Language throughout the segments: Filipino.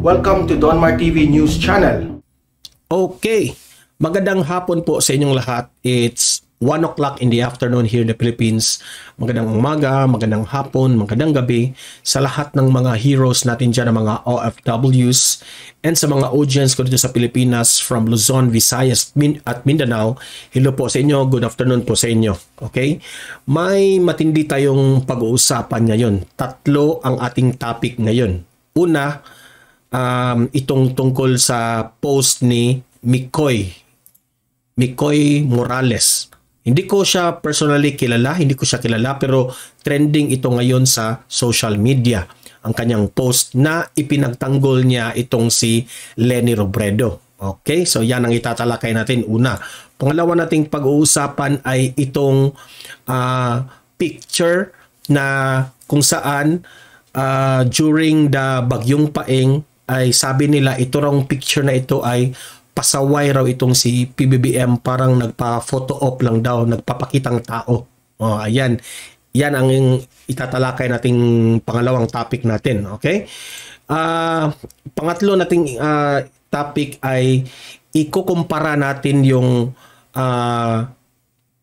Welcome to Donmar TV News Channel. Okay, magandang hapon po sa inyong lahat. It's 1 o'clock in the afternoon here in the Philippines. Magandang umaga, magandang hapon, magandang gabi sa lahat ng mga heroes natin dyan, mga OFWs, and sa mga audience ko dito sa Pilipinas from Luzon, Visayas at Mindanao. Hello po sa inyo, good afternoon po sa inyo. Okay? May matindi tayong pag-uusapan ngayon. Tatlo ang ating topic ngayon. Una, itong tungkol sa post ni Mikoy Morales. Hindi ko siya personally kilala, pero trending ito ngayon sa social media. Ang kanyang post na ipinagtanggol niya itong si Leni Robredo. Okay, so yan ang itatalakay natin una. Pangalawa nating pag-uusapan ay itong picture na kung saan during the Bagyong Paeng ay sabi nila ito raw picture na ito ay pasaway raw itong si PBBM, parang nagpa-photo op lang daw, nagpapakitang tao. Ayan. Yan ang itatalakay nating pangalawang topic natin. Okay? Pangatlo nating topic ay ikukumpara natin yung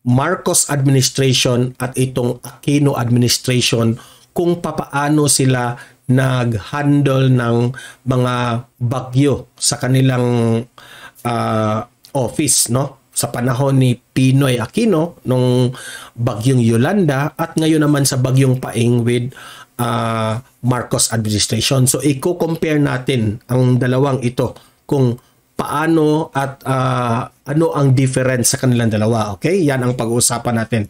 Marcos administration at itong Aquino administration kung papaano sila nag-handle ng mga bagyo sa kanilang office, no? Sa panahon ni Pinoy Aquino nung bagyong Yolanda at ngayon naman sa bagyong Paeng with Marcos administration. So i-compare natin ang dalawang ito kung paano at ano ang difference sa kanilang dalawa. Okay? Yan ang pag-uusapan natin.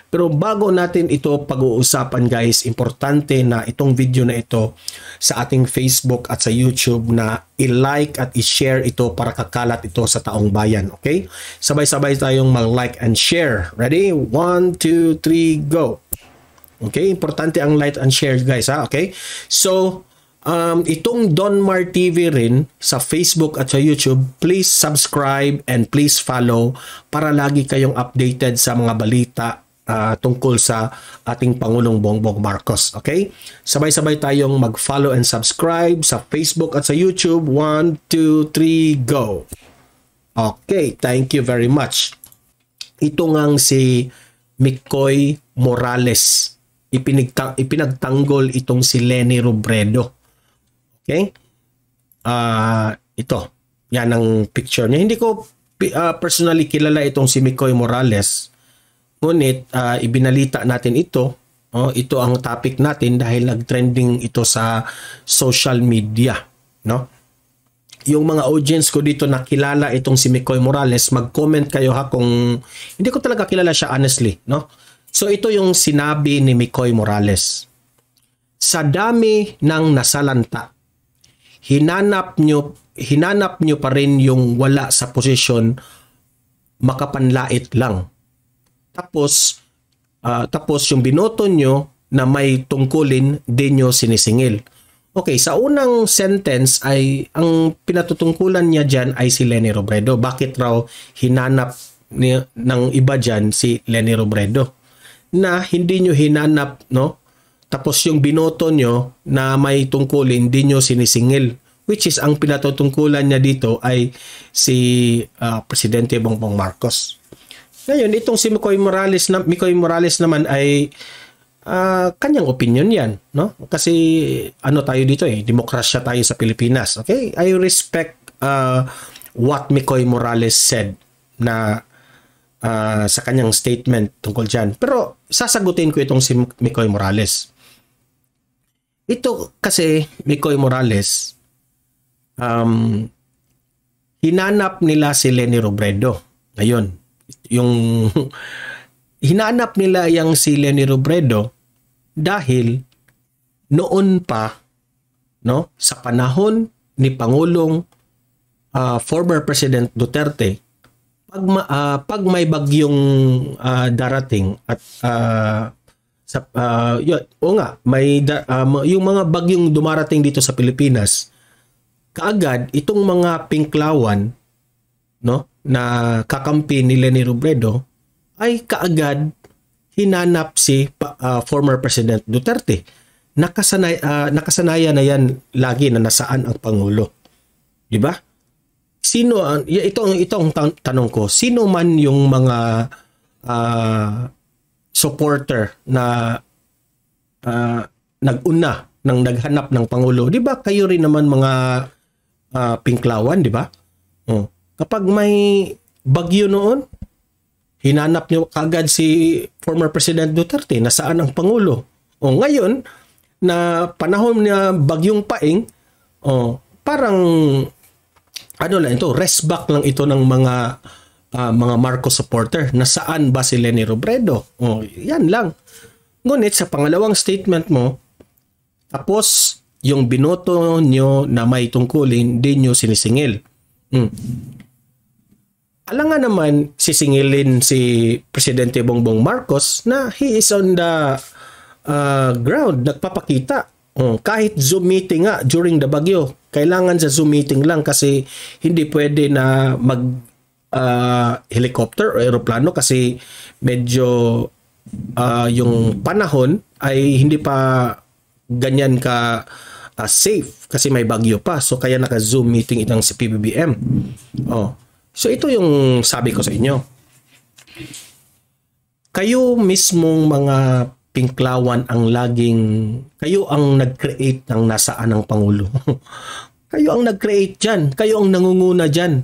Pero bago natin ito pag-uusapan, guys, importante na itong video na ito sa ating Facebook at sa YouTube na i-like at i-share ito para kakalat ito sa taong bayan. Okay? Sabay-sabay tayong mag-like and share. Ready? 1, 2, 3, go! Okay? Importante ang like and share, guys. Ha? Okay? So, itong Donmar TV rin sa Facebook at sa YouTube, please subscribe and please follow para lagi kayong updated sa mga balita tungkol sa ating Pangulong Bongbong Marcos. Okay? Sabay-sabay tayong mag-follow and subscribe sa Facebook at sa YouTube. 1, 2, 3, go! Okay, thank you very much. Ito ngang si Mikoy Morales. Ipinagtanggol itong si Leni Robredo. Okay? Ito. Yan ang picture niya. Hindi ko personally kilala itong si Mikoy Morales. Ngunit ibinalita natin ito. Ito ang topic natin dahil nag-trending ito sa social media. No? Yung mga audience ko dito na kilala itong si Mikoy Morales, mag-comment kayo ha kung hindi ko talaga kilala siya honestly. No? So ito yung sinabi ni Mikoy Morales. Sa dami ng nasalanta, hinanap nyo pa rin yung wala sa posisyon, makapanlait lang. Tapos yung binoto nyo na may tungkulin, di nyo sinisingil. Okay, sa unang sentence ay ang pinatutungkulan niya dyan ay si Leni Robredo. Bakit raw hinanap ng iba dyan si Leni Robredo? Na hindi nyo hinanap, no? Tapos yung binoto nyo na may tungkulin, di nyo sinisingil. Which is, ang pinatutungkulan niya dito ay si Presidente Bongbong Marcos. Ngayon, itong si Mikoy Morales naman ay kanyang opinion yan. No? Kasi ano tayo dito demokrasya tayo sa Pilipinas. Okay? I respect what Mikoy Morales said na sa kanyang statement tungkol dyan. Pero sasagutin ko itong si Mikoy Morales. Ito kasi, Mikoy Morales, hinanap nila si Leni Robredo. Ngayon, yung hinanap nila yung si Leni Robredo dahil noon pa, no, sa panahon ni Pangulong former President Duterte, pag may bagyong darating at yung mga bagyong dumarating dito sa Pilipinas, kaagad itong mga pinklawan, no, na kakampi ni Leni Robredo ay kaagad hinanap si former President Duterte. nakasanayan na yan lagi na nasaan ang Pangulo. Di ba? Sino itong tanong ko, sino man yung mga supporter na nag-una ng naghanap ng Pangulo? Di ba kayo rin naman mga pinklawan, di ba? Kapag may bagyo noon, hinanap nyo kagad si former President Duterte, nasaan ang Pangulo? Ngayon, na panahon na bagyong Paing, parang ano lang ito, rest back lang ito ng mga Marcos supporter. Nasaan ba si Leni Robredo? Yan lang. Ngunit sa pangalawang statement mo, tapos yung binoto nyo na may tungkulin, di nyo sinisingil. Alangan naman sisingilin si Presidente Bongbong Marcos na he is on the ground, nagpapakita. Kahit Zoom meeting nga during the bagyo, kailangan sa Zoom meeting lang kasi hindi pwede na mag helicopter o aeroplano kasi medyo yung panahon ay hindi pa ganyan ka safe kasi may bagyo pa. So kaya naka-Zoom meeting itong si PBBM. So ito yung sabi ko sa inyo. Kayo mismong mga pinklawan ang kayo ang nag-create ng nasaan ng Pangulo. Kayo ang nag-create dyan. Kayo ang nangunguna dyan.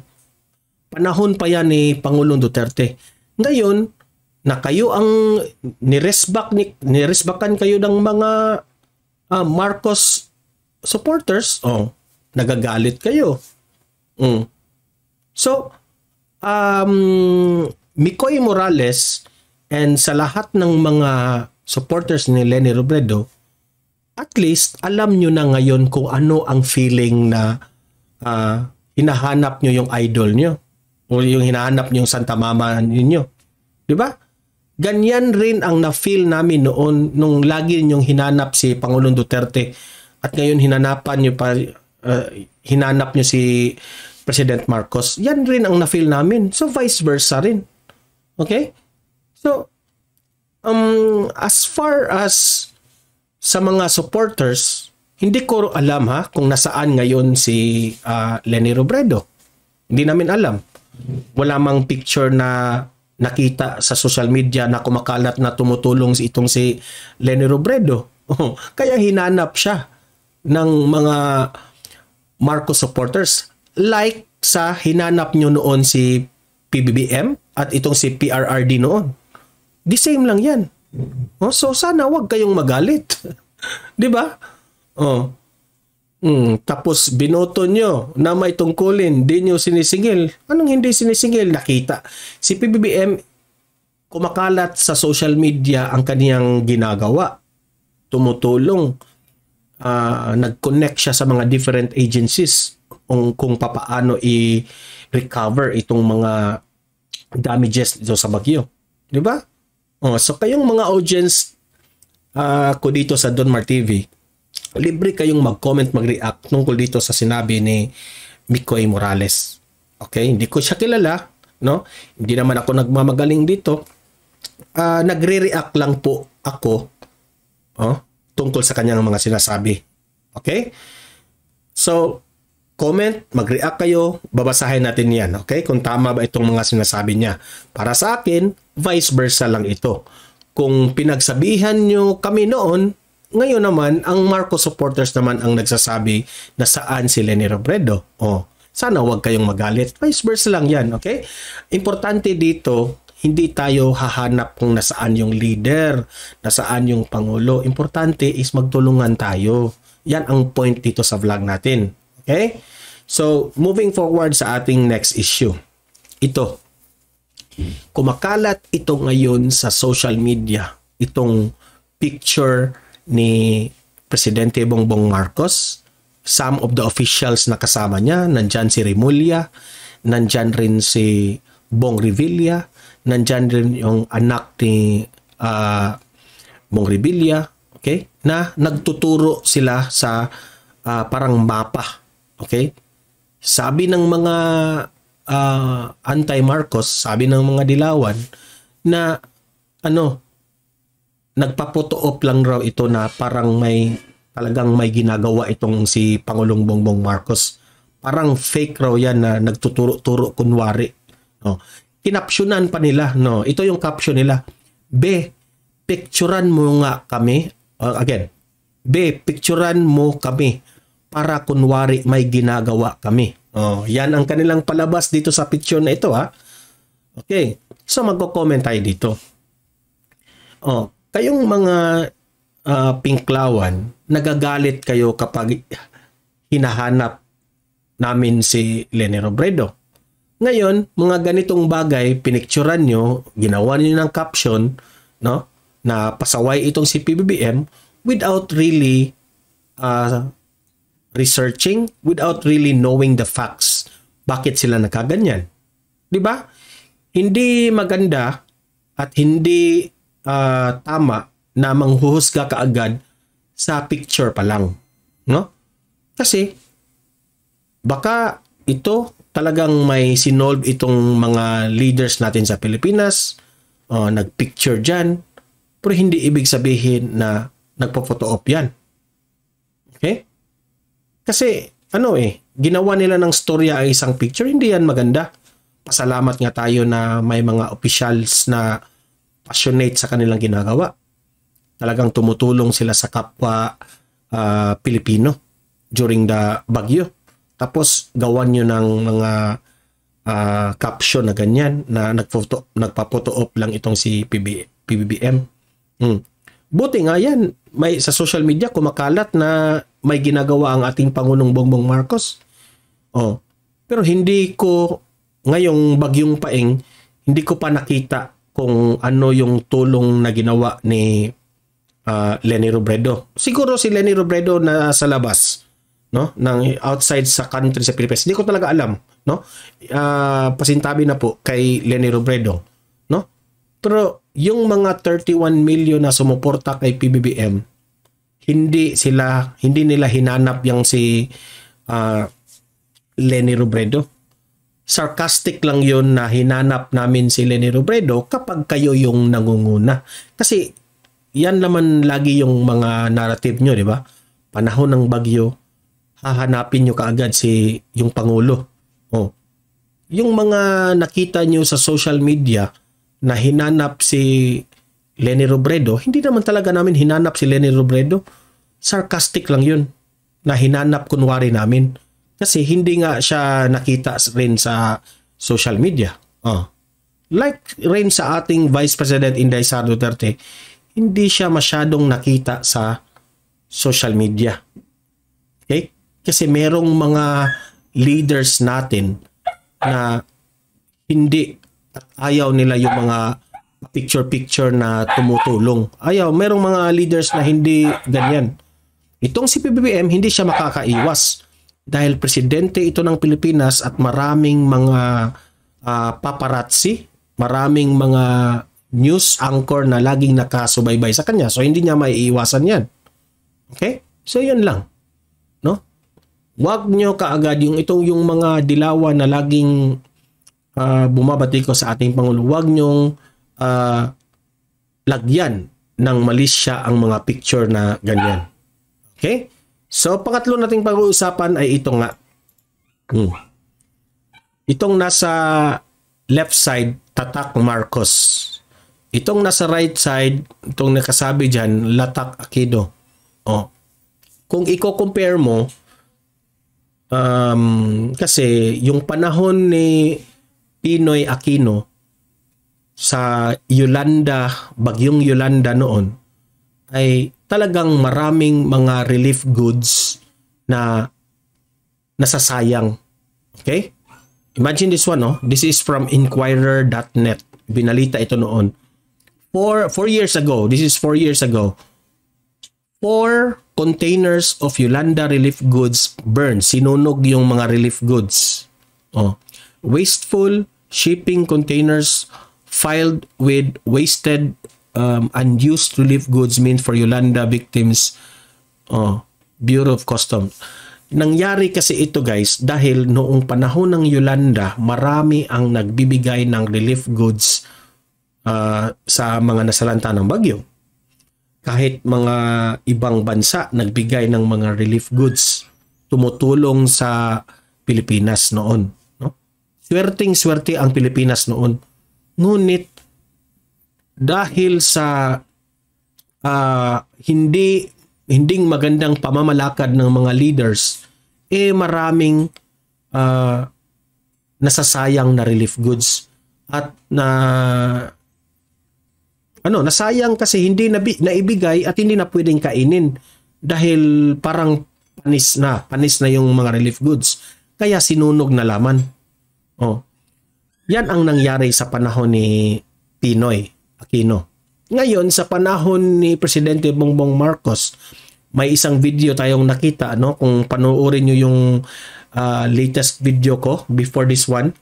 Panahon pa yan ni Pangulong Duterte. Ngayon, na kayo ang niresbakan kayo ng mga Marcos supporters, nagagalit kayo. So, Mikoy Morales and sa lahat ng mga supporters ni Leni Robredo, at least alam nyo na ngayon kung ano ang feeling na hinahanap nyo yung idol nyo o yung hinahanap nyo yung Santa Mama ninyo. Di ba? Ganyan rin ang na-feel namin noon nung lagi nyong hinanap si Pangulong Duterte at ngayon hinanap nyo si President Marcos. Yan rin ang na-feel namin. So vice versa rin. Okay? So, as far as sa mga supporters, hindi ko alam kung nasaan ngayon si Leni Robredo. Hindi namin alam. Wala mang picture na nakita sa social media na kumakalat na tumutulong itong si Leni Robredo. Kaya hinanap siya ng mga Marcos supporters like sa hinanap nyo noon si PBBM at itong si PRRD noon. The same lang yan. So sana wag kayong magalit. 'Di ba? Tapos binoto nyo na may tungkulin, di nyo sinisingil. Anong hindi sinisingil? Nakita. Si PBBM kumakalat sa social media ang kaniyang ginagawa. Tumutulong. Nag-connect siya sa mga different agencies kung papaano i-recover itong mga damages dito sa bagyo. 'Di ba? So kayong mga audience ko dito sa Don Mar TV, libre kayong mag-comment, mag-react tungkol dito sa sinabi ni Mikoy Morales. Okay? Hindi ko siya kilala, no? Hindi naman ako nagmamagaling dito. Nagre-react lang po ako tungkol sa kanyang mga sinasabi. Okay? So, comment, mag-react kayo, babasahin natin yan. Okay? Kung tama ba itong mga sinasabi niya. Para sa akin, vice versa lang ito. Kung pinagsabihan nyo kami noon, ngayon naman, ang Marcos supporters naman ang nagsasabi na saan si Leni Robredo. Sana wag kayong magalit. Vice versa lang yan. Okay? Importante dito, hindi tayo hahanap kung nasaan yung leader, nasaan yung Pangulo. Importante is magtulungan tayo. Yan ang point dito sa vlog natin. Okay? So, moving forward sa ating next issue. Ito. Kumakalat ito ngayon sa social media. Itong picture ni Presidente Bongbong Marcos. Some of the officials na kasama niya. Nandyan si Remulla. Nandyan rin si Bong Revilla. Nandyan rin yung anak ni Bong Revilla. Okay? Na nagtuturo sila sa parang mapa. Okay? Sabi ng mga anti-Marcos, sabi ng mga dilawan na nagpaputo-op lang raw ito na parang talagang may ginagawa itong si Pangulong Bongbong Marcos. Parang fake raw yan na nagtuturo-turo kunwari. No. Kinapsyonan pa nila. No. Ito yung caption nila. Picturean mo nga kami. Again. Picturean mo kami para kunwari may ginagawa kami. Yan ang kanilang palabas dito sa picture na ito. Ha? Okay. So magko-comment tayo dito. Kayong mga pinklawan, nagagalit kayo kapag hinahanap namin si Leni Robredo. Ngayon, mga ganitong bagay, pinicturan nyo, ginawa nyo ng caption, no, na pasaway itong si PBBM without really researching, without really knowing the facts. Bakit sila nakaganyan? Di ba? Hindi maganda at hindi tama na manghuhusga kaagad sa picture pa lang, no? Kasi baka ito talagang may sinolve itong mga leaders natin sa Pilipinas, nagpicture diyan, pero hindi ibig sabihin na nagpo-photo op yan. Okay? Kasi ginawa nila ng storya ang isang picture, hindi yan maganda. Pasalamat nga tayo na may mga officials na passionate sa kanilang ginagawa. Talagang tumutulong sila sa kapwa Pilipino during the bagyo. Tapos gawan nyo ng mga caption na ganyan na nagpa-photo op lang itong si PBBM. Buti nga yan, may sa social media kumakalat na may ginagawa ang ating Pangulong Bongbong Marcos. Pero hindi ko ngayong bagyong Paeng, hindi ko pa nakita kung ano yung tulong na ginawa ni Leni Robredo. Siguro si Leni Robredo na sa labas, no, ng outside sa country sa Pilipinas. Hindi ko talaga alam, no? Pasintabi na po kay Leni Robredo, no? Pero yung mga 31 million na sumuporta kay PBBM, hindi nila hinanap yang si Leni Robredo. Sarcastic lang yun na hinanap namin si Leni Robredo kapag kayo yung nangunguna. Kasi yan naman lagi yung mga narrative nyo, di ba? Panahon ng bagyo, hahanapin nyo kaagad yung Pangulo. Yung mga nakita nyo sa social media na hinanap si Leni Robredo, hindi naman talaga namin hinanap si Leni Robredo. Sarcastic lang yun na hinanap kunwari namin. Kasi hindi nga siya nakita rin sa social media. Like rin sa ating Vice President Inday Sara Duterte, hindi siya masyadong nakita sa social media. Okay? Kasi merong mga leaders natin na hindi at ayaw nila yung mga picture-picture na tumutulong. Merong mga leaders na hindi ganyan. Itong si PBBM, hindi siya makakaiwas. Dahil presidente ito ng Pilipinas at maraming mga paparazzi, maraming mga news anchor na laging nakasubaybay sa kanya. So hindi niya maiiwasan yan. Okay? So yun lang. No? Huwag nyo kaagad yung mga dilawan na laging bumabati ko sa ating Pangulo. Huwag nyong lagyan ng malisya ang mga picture na ganyan. Okay? So, pangatlo nating pag-uusapan ay ito nga. Itong nasa left side, Tatak Marcos. Itong nasa right side, itong nakasabi dyan, Latak Aquino. Kung i-compare mo, kasi yung panahon ni Pinoy Aquino sa Yolanda, bagyong Yolanda noon, ay talagang maraming mga relief goods na nasasayang. Okay? Imagine this one, no? This is from Inquirer.net. Binalita ito noon. 4 years ago, this is 4 years ago, 4 containers of Yolanda relief goods burned. Sinunog yung mga relief goods. Wasteful shipping containers filed with wasted unused relief goods meant for Yolanda victims. Bureau of Customs. Nangyari kasi ito guys dahil noong panahon ng Yolanda, marami ang nagbibigay ng relief goods sa mga nasalanta ng bagyo. kahit mga ibang bansa nagbigay ng mga relief goods, tumutulong sa Pilipinas noon. No? Swerteng-swerte ang Pilipinas noon. Ngunit dahil sa hinding magandang pamamalakad ng mga leaders, maraming nasasayang na relief goods at nasayang kasi hindi naibigay at hindi na pwedeng kainin dahil parang panis na yung mga relief goods, kaya sinunog na laman. Yan ang nangyari sa panahon ni Pinoy Aquino. Ngayon, sa panahon ni Presidente Bongbong Marcos, may isang video tayong nakita, kung panoorin nyo yung latest video ko before this one,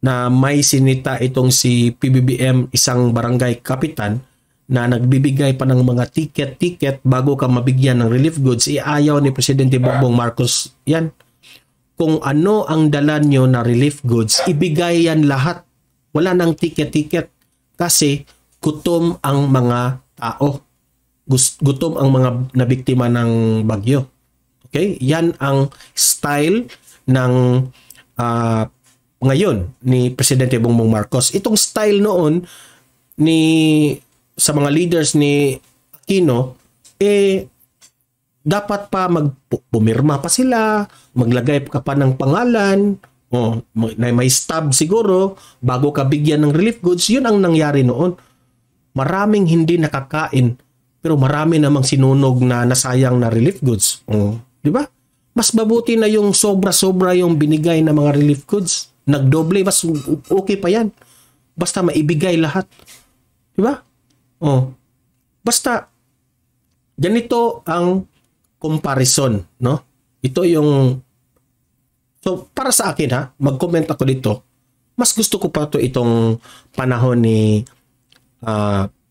na may sinita itong si PBBM, isang barangay kapitan, na nagbibigay pa ng mga ticket bago ka mabigyan ng relief goods. Ayaw ni Presidente Bongbong Marcos yan. Kung ano ang dala nyo na relief goods, ibigay yan lahat. Wala nang ticket kasi gutom ang mga tao. Gutom ang mga nabiktima ng bagyo. Okay? Yan ang style ng ngayon ni Presidente Bongbong Marcos. Itong style noon sa mga leaders ni Aquino, dapat pa pumirma pa sila, maglagay ka pa ng pangalan, may stub siguro bago ka bigyan ng relief goods. Yun ang nangyari noon. Maraming hindi nakakain, pero marami namang sinunog na nasayang na relief goods. Di ba? Mas mabuti na yung sobra-sobra yung binigay na mga relief goods. Nagdoble, mas okay pa yan. Basta maibigay lahat. Di ba? Basta, ganito ang comparison, no? Ito yung, so para sa akin mag-comment ako dito, mas gusto ko pa itong panahon ni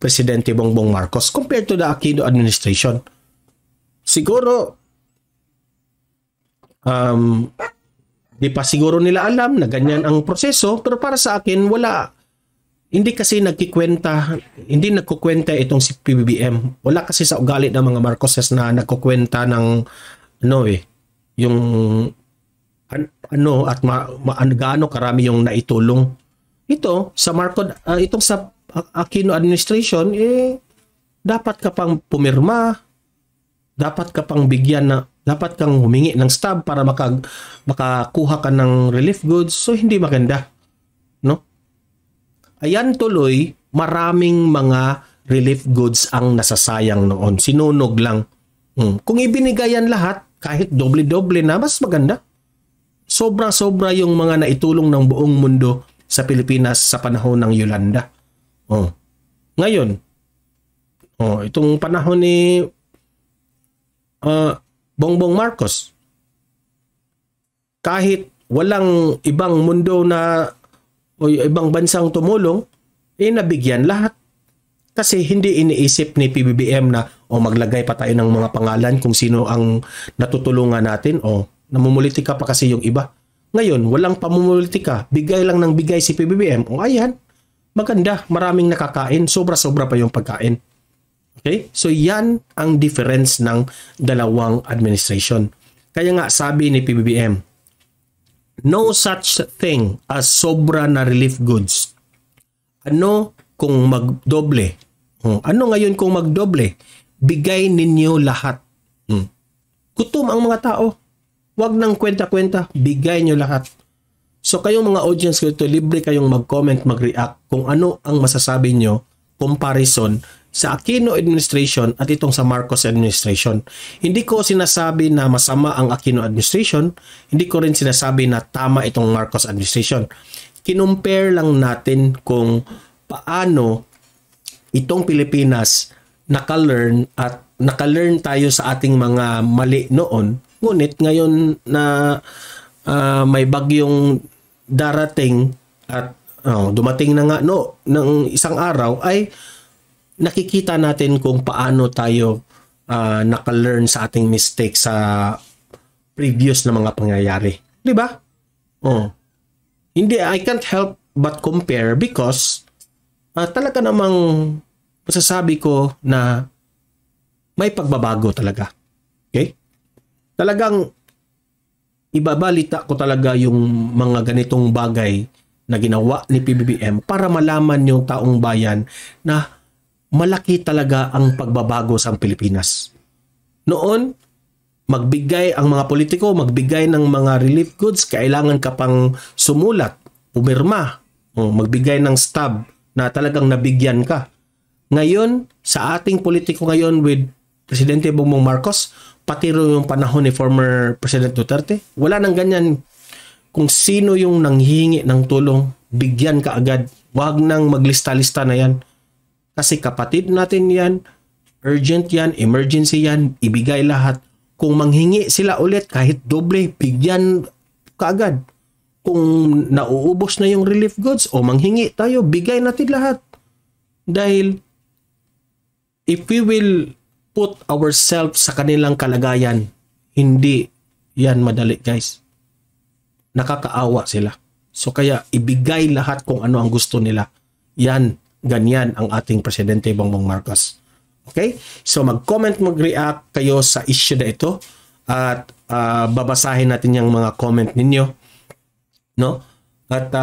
Presidente Bongbong Marcos compared to the Aquino administration. Siguro, di pa siguro nila alam na ganyan ang proseso, pero para sa akin, hindi kasi hindi nagkukwenta itong si PBBM. Wala kasi sa ugali ng mga Marcoses na nagkukwenta ng yung at gaano karami yung naitulong. Ito sa itong sa Aquino administration, dapat ka pang pumirma, dapat ka pang dapat kang humingi ng stub para makakuha ka ng relief goods. So hindi maganda, no? Ayan tuloy, maraming mga relief goods ang nasasayang noon. Sinunog lang. Kung ibinigayan lahat, kahit doble-doble na, mas maganda. Sobra-sobra yung mga naitulong ng buong mundo sa Pilipinas sa panahon ng Yolanda. Ngayon, itong panahon ni Bongbong Marcos, kahit walang ibang mundo o ibang bansang tumulong, nabigyan lahat. Kasi hindi iniisip ni PBBM na maglagay pa tayo ng mga pangalan kung sino ang natutulungan natin, namumulitika pa kasi yung iba. Ngayon, walang pamumulitika, bigay lang ng bigay si PBBM. Ayan, maganda, maraming nakakain, sobra-sobra pa yung pagkain. Okay? So yan ang difference ng dalawang administration. Kaya nga sabi ni PBBM, no such thing as sobra na relief goods. Ano kung magdoble? Ano ngayon kung magdoble? Bigay ninyo lahat. Gutom ang mga tao. Huwag nang kwenta-kwenta. Bigay nyo lahat. So kayong mga audience ko ito, libre kayong mag-comment, mag-react kung ano ang masasabi nyo, comparison sa Aquino administration at itong sa Marcos administration. Hindi ko sinasabi na masama ang Aquino administration, hindi ko rin sinasabi na tama itong Marcos administration. Kinumpare lang natin kung paano itong Pilipinas naka-learn tayo sa ating mga mali noon. Ngunit ngayon na may bagyong darating at dumating na nga ng isang araw, ay nakikita natin kung paano tayo naka-learn sa ating mistake sa previous na mga pangyayari. Di ba? Hindi, I can't help but compare because talaga namang masasabi ko na may pagbabago talaga. Okay? Talagang ibabalita ko talaga yung mga ganitong bagay na ginawa ni PBBM para malaman yung taong bayan na malaki talaga ang pagbabago sa Pilipinas. Noon, magbigay ang mga politiko, magbigay ng mga relief goods, kailangan ka pang sumulat, pumirma, magbigay ng stub na talagang nabigyan ka. Ngayon, sa ating politiko ngayon with Presidente Bongbong Marcos, pati rin yung panahon ni former President Duterte, wala nang ganyan. Kung sino yung nanghihingi ng tulong, bigyan ka agad. Huwag nang maglista-lista na yan. Kasi kapatid natin yan, urgent yan, emergency yan, ibigay lahat. Kung manghingi sila ulit, kahit doble, bigyan ka agad. Kung nauubos na yung relief goods, o manghingi tayo, bigay natin lahat. Dahil, if we will put ourselves sa kanilang kalagayan, hindi yan madali, guys. Nakakaawa sila. So kaya ibigay lahat kung ano ang gusto nila. Yan, ganyan ang ating Presidente Bongbong Marcos. Okay? So mag-comment, mag-react kayo sa issue na ito at babasahin natin yung mga comment ninyo. No? At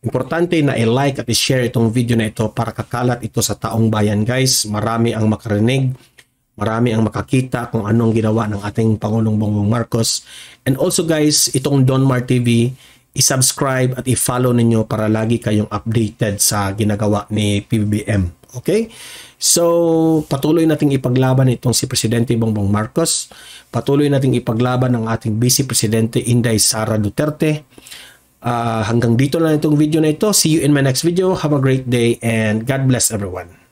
importante na i-like at i-share itong video na ito para kakalat ito sa taong bayan, guys. Marami ang makarinig. Marami ang makakita kung anong ginawa ng ating Pangulong Bongbong Marcos. And also guys, itong Don Mar TV, i-subscribe at i-follow ninyo para lagi kayong updated sa ginagawa ni PBBM. Okay? So, patuloy nating ipaglaban itong si Presidente Bongbong Marcos. Patuloy nating ipaglaban ang ating Vice Presidente Inday Sara Duterte. Hanggang dito lang itong video na ito. See you in my next video. Have a great day and God bless everyone.